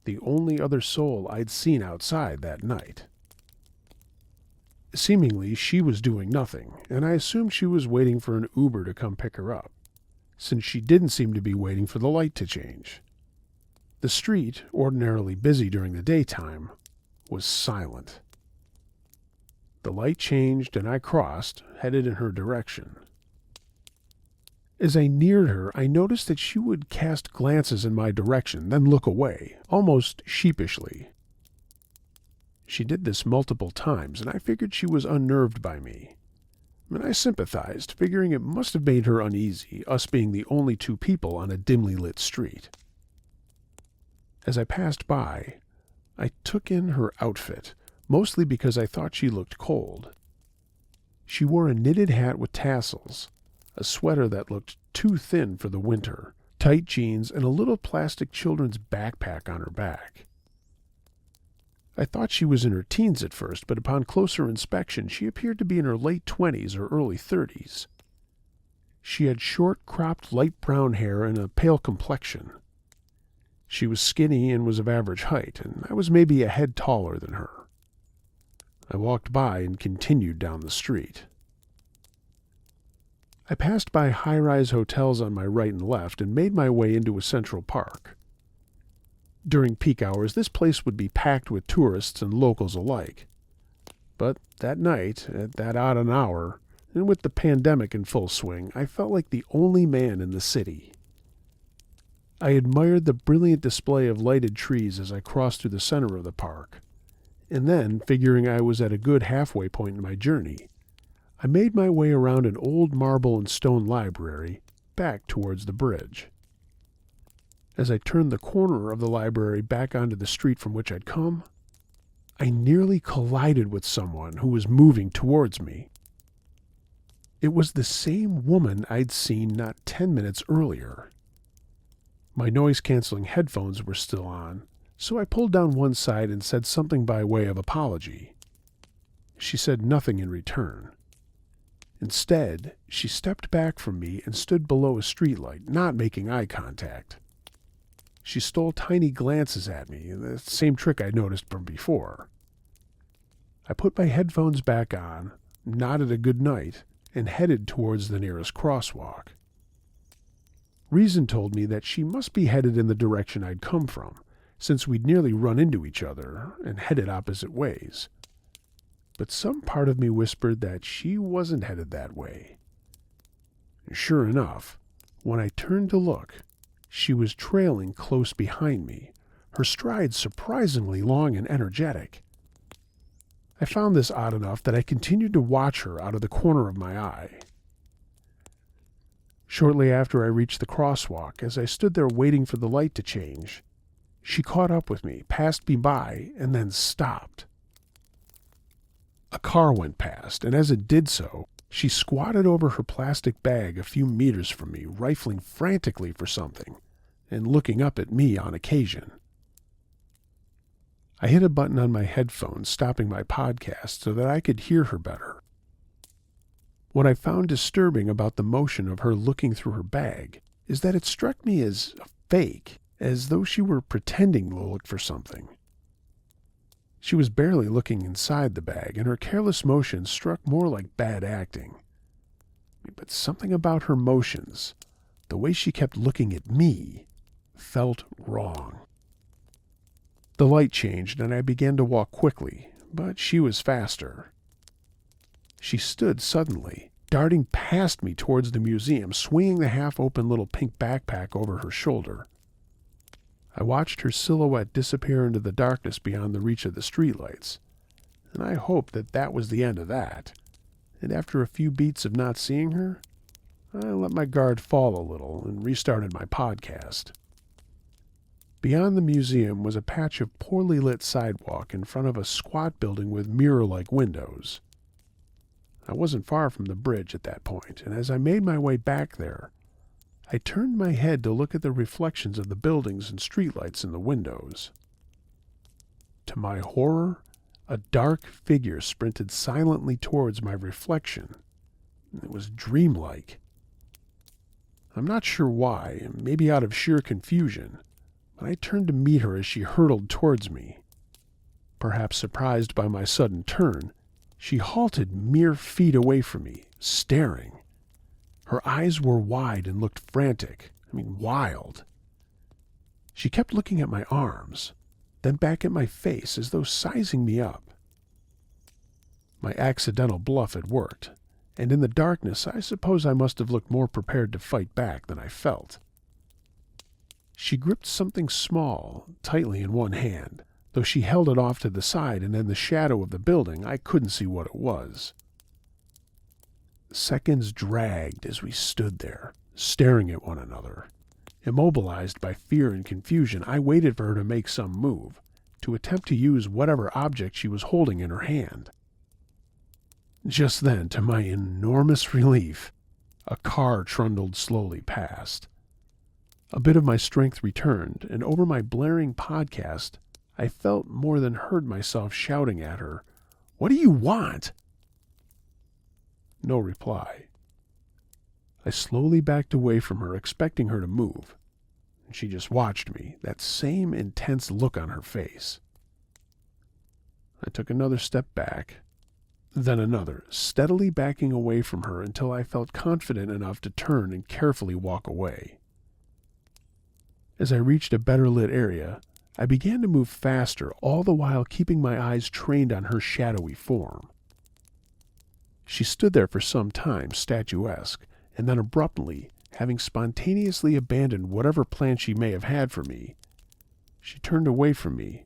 the only other soul I'd seen outside that night. Seemingly, she was doing nothing, and I assumed she was waiting for an Uber to come pick her up, since she didn't seem to be waiting for the light to change. The street, ordinarily busy during the daytime, was silent. The light changed and I crossed, headed in her direction. As I neared her, I noticed that she would cast glances in my direction, then look away, almost sheepishly. She did this multiple times, and I figured she was unnerved by me. And I sympathized, figuring it must have made her uneasy, us being the only two people on a dimly lit street. As I passed by, I took in her outfit, mostly because I thought she looked cold. She wore a knitted hat with tassels, a sweater that looked too thin for the winter, tight jeans, and a little plastic children's backpack on her back. I thought she was in her teens at first, but upon closer inspection she appeared to be in her late 20s or early 30s. She had short, cropped light brown hair and a pale complexion. She was skinny and was of average height, and I was maybe a head taller than her. I walked by and continued down the street. I passed by high-rise hotels on my right and left and made my way into a central park. During peak hours, this place would be packed with tourists and locals alike. But that night, at that odd an hour, and with the pandemic in full swing, I felt like the only man in the city. I admired the brilliant display of lighted trees as I crossed through the center of the park, and then, figuring I was at a good halfway point in my journey, I made my way around an old marble and stone library back towards the bridge. As I turned the corner of the library back onto the street from which I'd come, I nearly collided with someone who was moving towards me. It was the same woman I'd seen not 10 minutes earlier. My noise-canceling headphones were still on, so I pulled down one side and said something by way of apology. She said nothing in return. Instead, she stepped back from me and stood below a streetlight, not making eye contact. She stole tiny glances at me, the same trick I'd noticed from before. I put my headphones back on, nodded a good night, and headed towards the nearest crosswalk. Reason told me that she must be headed in the direction I'd come from, since we'd nearly run into each other and headed opposite ways. But some part of me whispered that she wasn't headed that way. Sure enough, when I turned to look, she was trailing close behind me, her strides surprisingly long and energetic. I found this odd enough that I continued to watch her out of the corner of my eye. Shortly after I reached the crosswalk, as I stood there waiting for the light to change, she caught up with me, passed me by, and then stopped. A car went past, and as it did so, she squatted over her plastic bag a few meters from me, rifling frantically for something, and looking up at me on occasion. I hit a button on my headphones, stopping my podcast so that I could hear her better. What I found disturbing about the motion of her looking through her bag is that it struck me as a fake, as though she were pretending to look for something. She was barely looking inside the bag, and her careless motion struck more like bad acting. But something about her motions, the way she kept looking at me, felt wrong. The light changed, and I began to walk quickly, but she was faster. She stood suddenly, darting past me towards the museum, swinging the half-open little pink backpack over her shoulder. I watched her silhouette disappear into the darkness beyond the reach of the streetlights, and I hoped that that was the end of that. And after a few beats of not seeing her, I let my guard fall a little and restarted my podcast. Beyond the museum was a patch of poorly lit sidewalk in front of a squat building with mirror-like windows. I wasn't far from the bridge at that point, and as I made my way back there, I turned my head to look at the reflections of the buildings and streetlights in the windows. To my horror, a dark figure sprinted silently towards my reflection. It was dreamlike. I'm not sure why, maybe out of sheer confusion, but I turned to meet her as she hurtled towards me. Perhaps surprised by my sudden turn, she halted mere feet away from me, staring. Her eyes were wide and looked frantic, wild. She kept looking at my arms, then back at my face as though sizing me up. My accidental bluff had worked, and in the darkness I suppose I must have looked more prepared to fight back than I felt. She gripped something small, tightly in one hand, though she held it off to the side, and in the shadow of the building I couldn't see what it was. Seconds dragged as we stood there, staring at one another. Immobilized by fear and confusion, I waited for her to make some move, to attempt to use whatever object she was holding in her hand. Just then, to my enormous relief, a car trundled slowly past. A bit of my strength returned, and over my blaring podcast, I felt more than heard myself shouting at her, "What do you want?" No reply. I slowly backed away from her, expecting her to move. She just watched me, that same intense look on her face. I took another step back, then another, steadily backing away from her until I felt confident enough to turn and carefully walk away. As I reached a better lit area, I began to move faster, all the while keeping my eyes trained on her shadowy form. She stood there for some time, statuesque, and then abruptly, having spontaneously abandoned whatever plan she may have had for me, she turned away from me,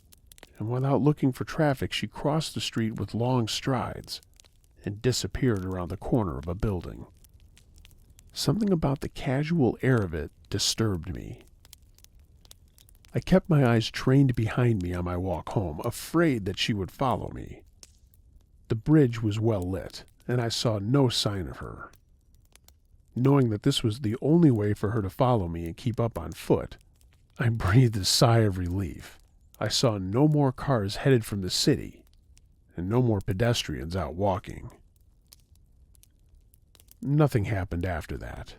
and without looking for traffic, she crossed the street with long strides and disappeared around the corner of a building. Something about the casual air of it disturbed me. I kept my eyes trained behind me on my walk home, afraid that she would follow me. The bridge was well lit, and I saw no sign of her. Knowing that this was the only way for her to follow me and keep up on foot, I breathed a sigh of relief. I saw no more cars headed from the city, and no more pedestrians out walking. Nothing happened after that.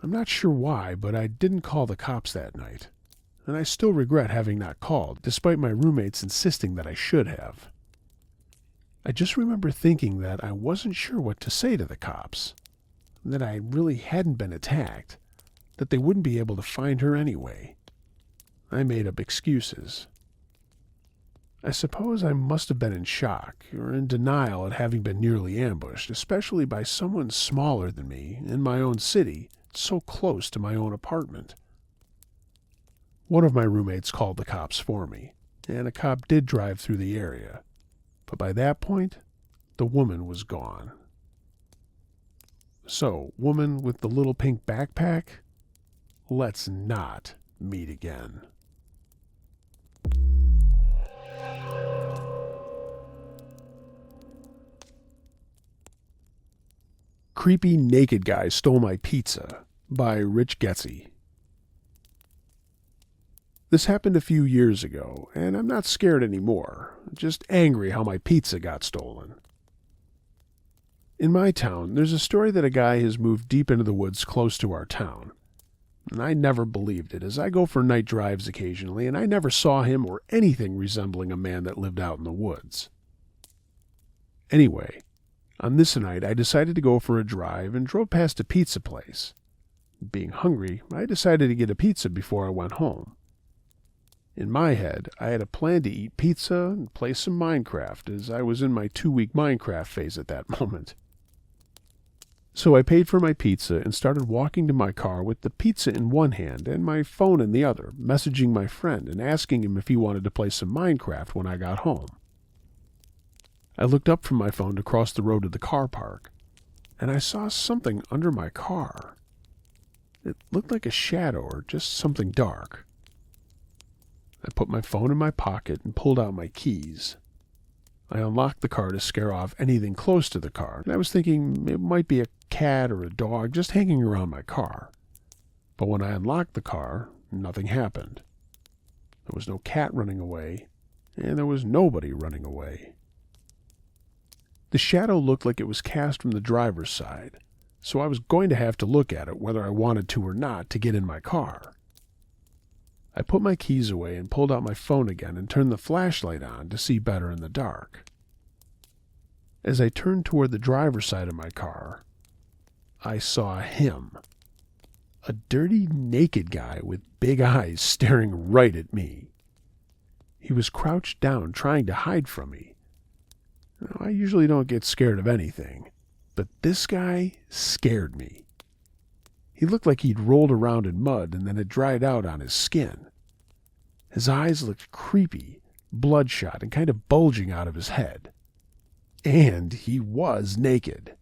I'm not sure why, but I didn't call the cops that night, and I still regret having not called, despite my roommates insisting that I should have. I just remember thinking that I wasn't sure what to say to the cops, that I really hadn't been attacked, that they wouldn't be able to find her anyway. I made up excuses. I suppose I must have been in shock, or in denial at having been nearly ambushed, especially by someone smaller than me, in my own city, so close to my own apartment. One of my roommates called the cops for me, and a cop did drive through the area. But by that point, the woman was gone. So, woman with the little pink backpack, let's not meet again. Creepy Naked Guy Stole My Pizza by Rich Getzey. This happened a few years ago, and I'm not scared anymore, just angry how my pizza got stolen. In my town, there's a story that a guy has moved deep into the woods close to our town. And I never believed it, as I go for night drives occasionally, and I never saw him or anything resembling a man that lived out in the woods. Anyway, on this night, I decided to go for a drive and drove past a pizza place. Being hungry, I decided to get a pizza before I went home. In my head, I had a plan to eat pizza and play some Minecraft, as I was in my 2-week Minecraft phase at that moment. So I paid for my pizza and started walking to my car with the pizza in one hand and my phone in the other, messaging my friend and asking him if he wanted to play some Minecraft when I got home. I looked up from my phone to cross the road to the car park, and I saw something under my car. It looked like a shadow or just something dark. I put my phone in my pocket and pulled out my keys. I unlocked the car to scare off anything close to the car, and I was thinking it might be a cat or a dog just hanging around my car. But when I unlocked the car, nothing happened. There was no cat running away, and there was nobody running away. The shadow looked like it was cast from the driver's side, so I was going to have to look at it whether I wanted to or not to get in my car. I put my keys away and pulled out my phone again and turned the flashlight on to see better in the dark. As I turned toward the driver's side of my car, I saw him. A dirty, naked guy with big eyes staring right at me. He was crouched down trying to hide from me. Now, I usually don't get scared of anything, but this guy scared me. He looked like he'd rolled around in mud and then had dried out on his skin. His eyes looked creepy, bloodshot, and kind of bulging out of his head. And he was naked.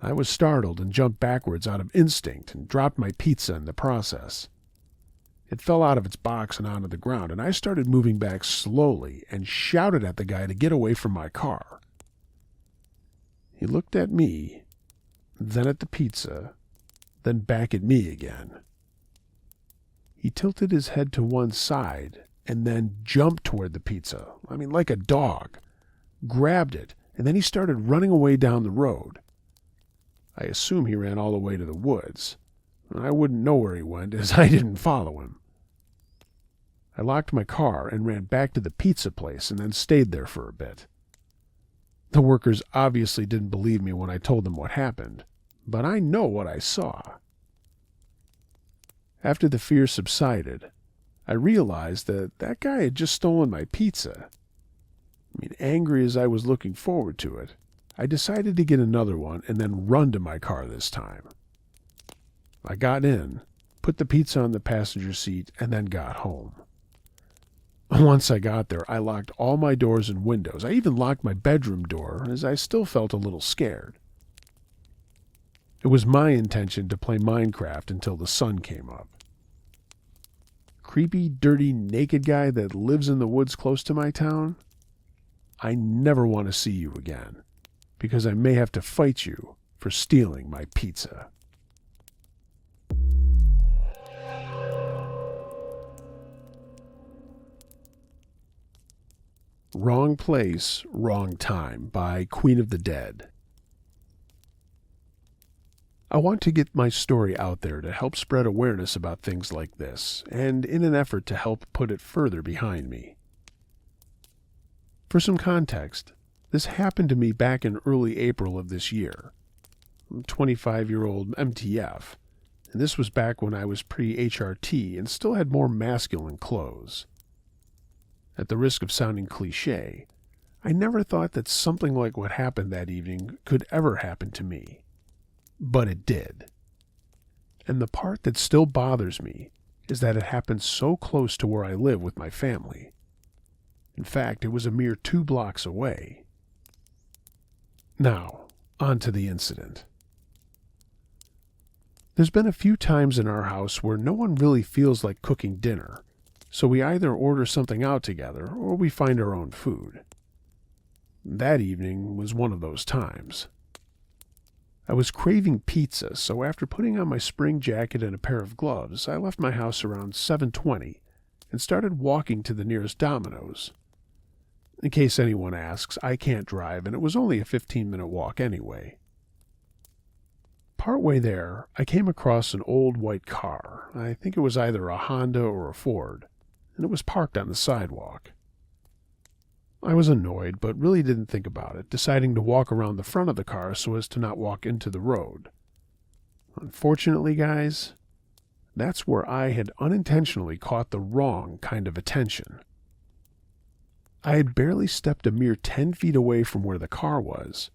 I was startled and jumped backwards out of instinct and dropped my pizza in the process. It fell out of its box and onto the ground, and I started moving back slowly and shouted at the guy to get away from my car. He looked at me, then at the pizza, then back at me again. He tilted his head to one side and then jumped toward the pizza, like a dog, grabbed it, and then he started running away down the road. I assume he ran all the way to the woods. I wouldn't know where he went, as I didn't follow him. I locked my car and ran back to the pizza place and then stayed there for a bit. The workers obviously didn't believe me when I told them what happened, but I know what I saw. After the fear subsided, I realized that guy had just stolen my pizza. Angry as I was looking forward to it, I decided to get another one and then run to my car this time. I got in, put the pizza on the passenger seat, and then got home. Once I got there, I locked all my doors and windows. I even locked my bedroom door, as I still felt a little scared. It was my intention to play Minecraft until the sun came up. Creepy, dirty, naked guy that lives in the woods close to my town? I never want to see you again, because I may have to fight you for stealing my pizza. Wrong Place, Wrong Time by Queen of the Dead. I want to get my story out there to help spread awareness about things like this, and in an effort to help put it further behind me. For some context, this happened to me back in early April of this year. I'm 25-year-old MTF, and this was back when I was pre-HRT and still had more masculine clothes. At the risk of sounding cliché, I never thought that something like what happened that evening could ever happen to me. But it did. And the part that still bothers me is that it happened so close to where I live with my family. In fact, it was a mere 2 blocks away. Now, on to the incident. There's been a few times in our house where no one really feels like cooking dinner, so we either order something out together or we find our own food. That evening was one of those times. I was craving pizza, so after putting on my spring jacket and a pair of gloves, I left my house around 7:20 and started walking to the nearest Domino's. In case anyone asks, I can't drive, and it was only a 15-minute walk anyway. Partway there, I came across an old white car. I think it was either a Honda or a Ford, and it was parked on the sidewalk. I was annoyed, but really didn't think about it, deciding to walk around the front of the car so as to not walk into the road. Unfortunately, guys, that's where I had unintentionally caught the wrong kind of attention. I had barely stepped a mere 10 feet away from where the car was,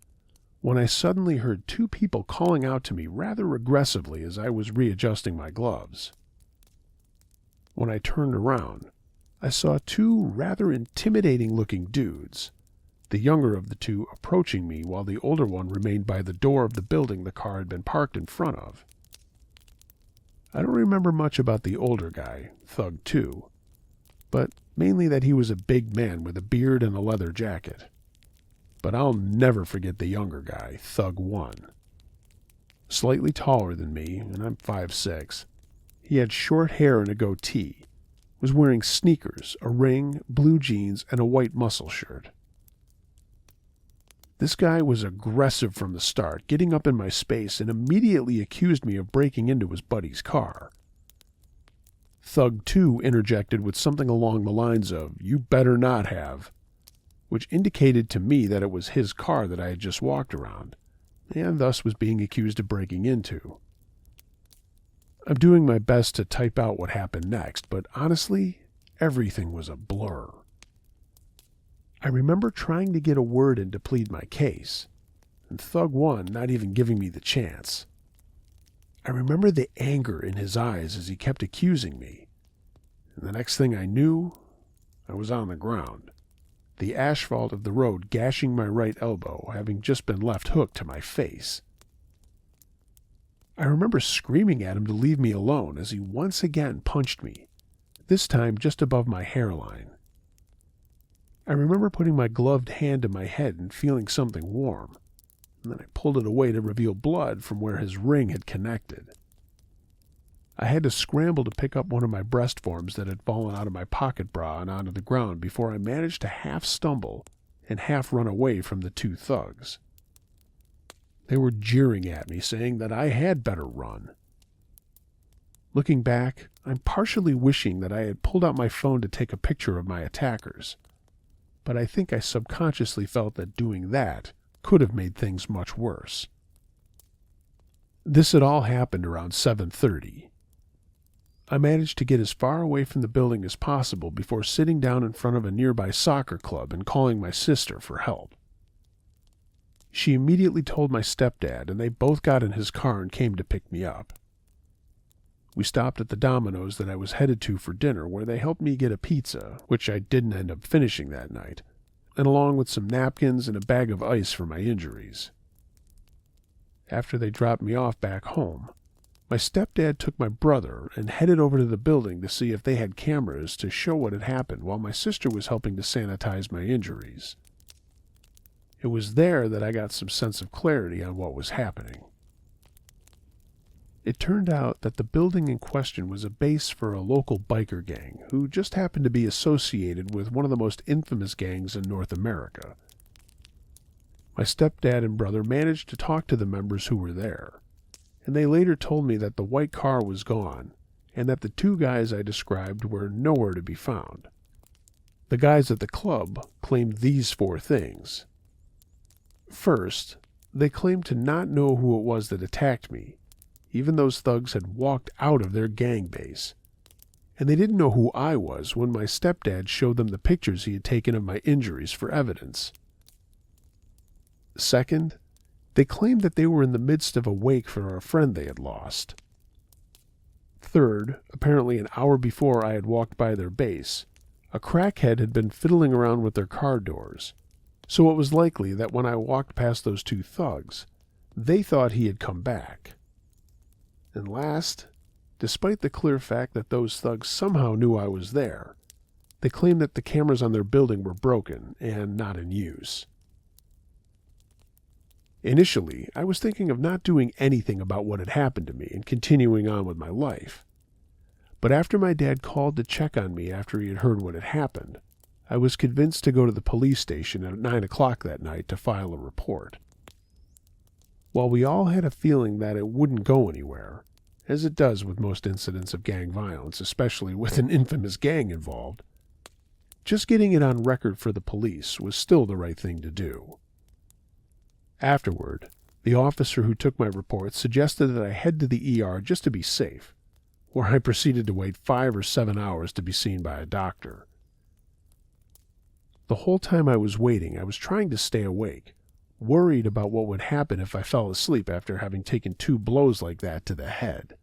when I suddenly heard 2 people calling out to me rather aggressively as I was readjusting my gloves. When I turned around, I saw 2 rather intimidating-looking dudes, the younger of the 2 approaching me while the older one remained by the door of the building the car had been parked in front of. I don't remember much about the older guy, Thug 2, but mainly that he was a big man with a beard and a leather jacket. But I'll never forget the younger guy, Thug 1. Slightly taller than me, and I'm 5'6". He had short hair and a goatee, was wearing sneakers, a ring, blue jeans, and a white muscle shirt. This guy was aggressive from the start, getting up in my space and immediately accused me of breaking into his buddy's car. Thug 2 interjected with something along the lines of, "You better not have," which indicated to me that it was his car that I had just walked around, and thus was being accused of breaking into. I'm doing my best to type out what happened next, but honestly, everything was a blur. I remember trying to get a word in to plead my case, and Thug 1 not even giving me the chance. I remember the anger in his eyes as he kept accusing me, and the next thing I knew, I was on the ground, the asphalt of the road gashing my right elbow, having just been left hooked to my face. I remember screaming at him to leave me alone as he once again punched me, this time just above my hairline. I remember putting my gloved hand to my head and feeling something warm, and then I pulled it away to reveal blood from where his ring had connected. I had to scramble to pick up one of my breast forms that had fallen out of my pocket bra and onto the ground before I managed to half stumble and half run away from the 2 thugs. They were jeering at me, saying that I had better run. Looking back, I'm partially wishing that I had pulled out my phone to take a picture of my attackers, but I think I subconsciously felt that doing that could have made things much worse. This had all happened around 7:30. I managed to get as far away from the building as possible before sitting down in front of a nearby soccer club and calling my sister for help. She immediately told my stepdad, and they both got in his car and came to pick me up. We stopped at the Domino's that I was headed to for dinner, where they helped me get a pizza, which I didn't end up finishing that night, and along with some napkins and a bag of ice for my injuries. After they dropped me off back home, my stepdad took my brother and headed over to the building to see if they had cameras to show what had happened, while my sister was helping to sanitize my injuries. It was there that I got some sense of clarity on what was happening. It turned out that the building in question was a base for a local biker gang who just happened to be associated with one of the most infamous gangs in North America. My stepdad and brother managed to talk to the members who were there, and they later told me that the white car was gone and that the 2 guys I described were nowhere to be found. The guys at the club claimed these 4 things. First, they claimed to not know who it was that attacked me. Even those thugs had walked out of their gang base. And they didn't know who I was when my stepdad showed them the pictures he had taken of my injuries for evidence. Second, they claimed that they were in the midst of a wake for a friend they had lost. Third, apparently an hour before I had walked by their base, a crackhead had been fiddling around with their car doors, so it was likely that when I walked past those two thugs, they thought he had come back. And last, despite the clear fact that those thugs somehow knew I was there, they claimed that the cameras on their building were broken and not in use. Initially, I was thinking of not doing anything about what had happened to me and continuing on with my life. But after my dad called to check on me after he had heard what had happened, I was convinced to go to the police station at 9 o'clock that night to file a report. While we all had a feeling that it wouldn't go anywhere, as it does with most incidents of gang violence, especially with an infamous gang involved, just getting it on record for the police was still the right thing to do. Afterward, the officer who took my report suggested that I head to the ER just to be safe, where I proceeded to wait 5 or 7 hours to be seen by a doctor. The whole time I was waiting, I was trying to stay awake, worried about what would happen if I fell asleep after having taken 2 blows like that to the head.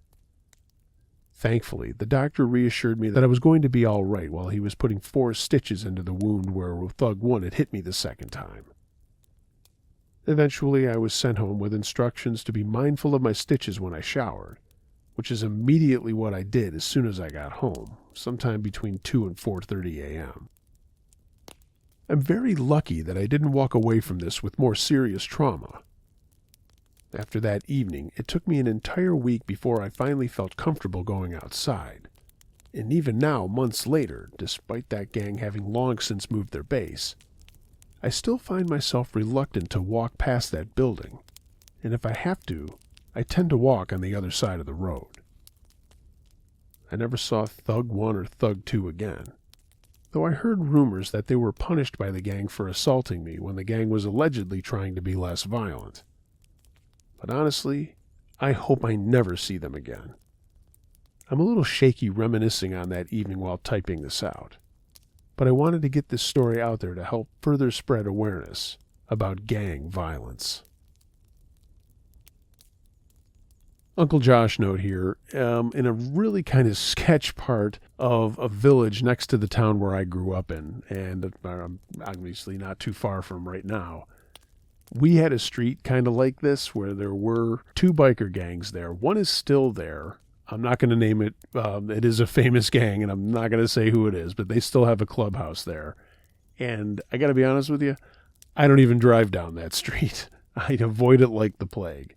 Thankfully, the doctor reassured me that I was going to be all right while he was putting 4 stitches into the wound where Thug 1 had hit me the second time. Eventually, I was sent home with instructions to be mindful of my stitches when I showered, which is immediately what I did as soon as I got home, sometime between 2 and 4:30 a.m. I'm very lucky that I didn't walk away from this with more serious trauma. After that evening, it took me an entire week before I finally felt comfortable going outside. And even now, months later, despite that gang having long since moved their base, I still find myself reluctant to walk past that building, and if I have to, I tend to walk on the other side of the road. I never saw Thug 1 or Thug 2 again, though I heard rumors that they were punished by the gang for assaulting me when the gang was allegedly trying to be less violent. But honestly, I hope I never see them again. I'm a little shaky reminiscing on that evening while typing this out, but I wanted to get this story out there to help further spread awareness about gang violence. Uncle Josh note here, in a really kind of sketch part of a village next to the town where I grew up in, and I'm obviously not too far from right now. We had a street kind of like this where there were 2 biker gangs there. One is still there. I'm not going to name it. It is a famous gang, and I'm not going to say who it is, but they still have a clubhouse there. And I got to be honest with you, I don't even drive down that street. I'd avoid it like the plague.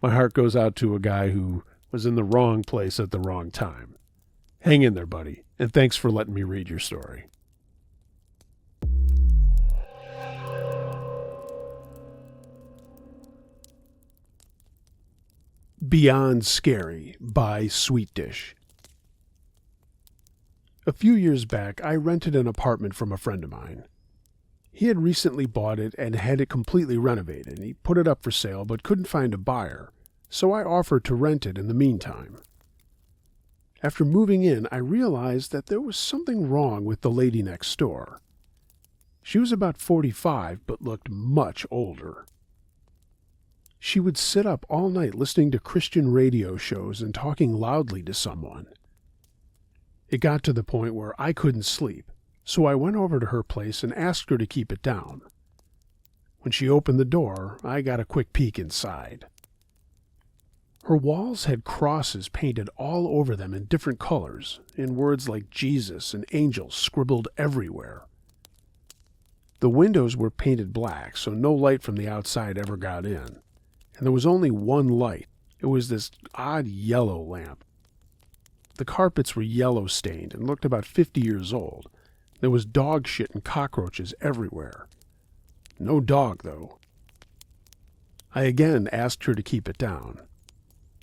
My heart goes out to a guy who was in the wrong place at the wrong time. Hang in there, buddy, and thanks for letting me read your story. Beyond Scary by Sweet Dish. A few years back, I rented an apartment from a friend of mine. He had recently bought it and had it completely renovated. He put it up for sale but couldn't find a buyer, so I offered to rent it in the meantime. After moving in, I realized that there was something wrong with the lady next door. She was about 45 but looked much older. She would sit up all night listening to Christian radio shows and talking loudly to someone. It got to the point where I couldn't sleep, so I went over to her place and asked her to keep it down. When she opened the door, I got a quick peek inside. Her walls had crosses painted all over them in different colors, in words like Jesus and angels scribbled everywhere. The windows were painted black, so no light from the outside ever got in. And there was only one light. It was this odd yellow lamp. The carpets were yellow-stained and looked about 50 years old. There was dog shit and cockroaches everywhere. No dog, though. I again asked her to keep it down.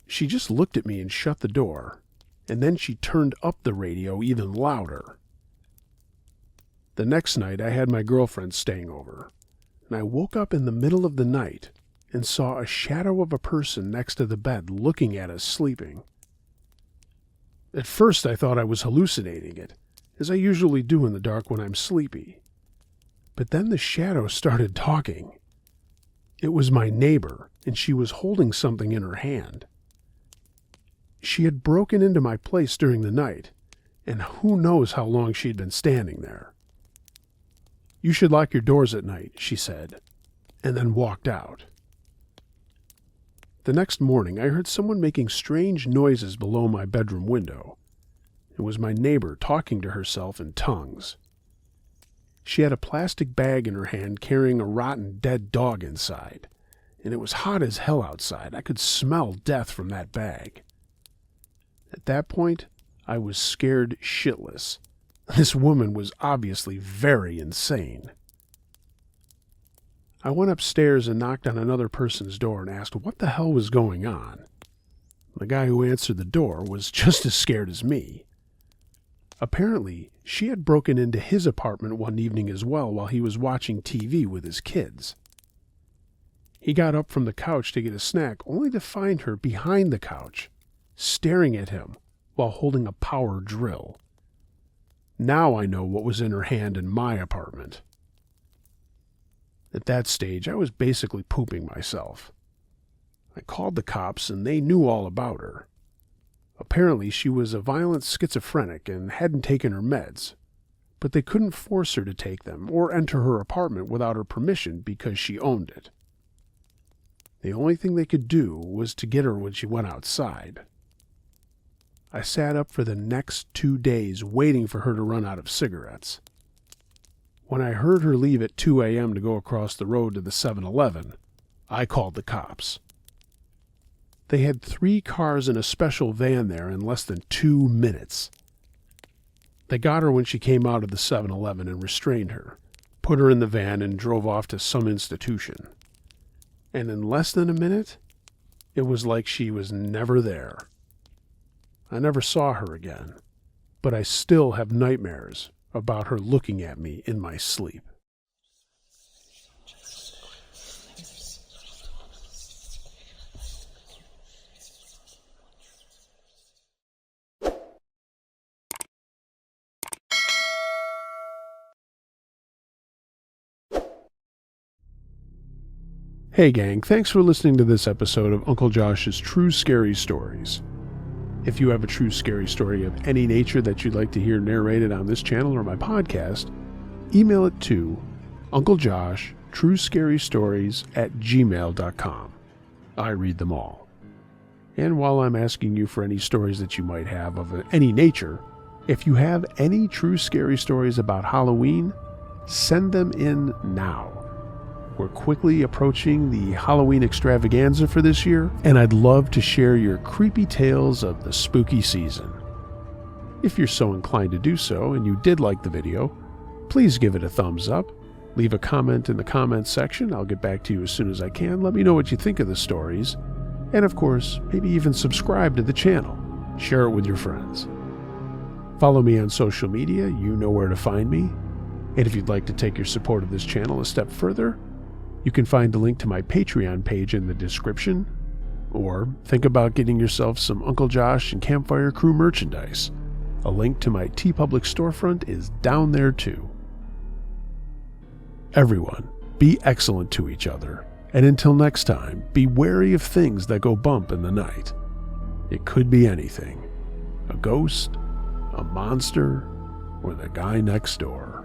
She just looked at me and shut the door, and then she turned up the radio even louder. The next night I had my girlfriend staying over, and I woke up in the middle of the night and saw a shadow of a person next to the bed looking at us sleeping. At first I thought I was hallucinating it, as I usually do in the dark when I'm sleepy. But then the shadow started talking. It was my neighbor, and she was holding something in her hand. She had broken into my place during the night, and who knows how long she had been standing there. "You should lock your doors at night," she said, and then walked out. The next morning, I heard someone making strange noises below my bedroom window. It was my neighbor talking to herself in tongues. She had a plastic bag in her hand carrying a rotten dead dog inside, and it was hot as hell outside. I could smell death from that bag. At that point, I was scared shitless. This woman was obviously very insane. I went upstairs and knocked on another person's door and asked what the hell was going on. The guy who answered the door was just as scared as me. Apparently, she had broken into his apartment one evening as well while he was watching TV with his kids. He got up from the couch to get a snack only to find her behind the couch, staring at him while holding a power drill. Now I know what was in her hand in my apartment. At that stage, I was basically pooping myself. I called the cops and they knew all about her. Apparently, she was a violent schizophrenic and hadn't taken her meds, but they couldn't force her to take them or enter her apartment without her permission because she owned it. The only thing they could do was to get her when she went outside. I sat up for the next 2 days waiting for her to run out of cigarettes. When I heard her leave at 2 a.m. to go across the road to the 7-Eleven, I called the cops. They had 3 cars and a special van there in less than 2 minutes. They got her when she came out of the 7-Eleven and restrained her, put her in the van and drove off to some institution. And in less than a minute, it was like she was never there. I never saw her again, but I still have nightmares about her looking at me in my sleep. Hey gang, thanks for listening to this episode of Uncle Josh's True Scary Stories. If you have a true scary story of any nature that you'd like to hear narrated on this channel or my podcast, email it to unclejoshtruescarystories@gmail.com. I read them all. And while I'm asking you for any stories that you might have of any nature, if you have any true scary stories about Halloween, send them in now. We're quickly approaching the Halloween extravaganza for this year, and I'd love to share your creepy tales of the spooky season. If you're so inclined to do so and you did like the video, please give it a thumbs up, leave a comment in the comments section. I'll get back to you as soon as I can. Let me know what you think of the stories, and of course, maybe even subscribe to the channel. Share it with your friends. Follow me on social media. You know where to find me. And if you'd like to take your support of this channel a step further, you can find the link to my Patreon page in the description, or think about getting yourself some Uncle Josh and Campfire Crew merchandise. A link to my TeePublic storefront is down there too. Everyone, be excellent to each other, and until next time, be wary of things that go bump in the night. It could be anything: a ghost, a monster, or the guy next door.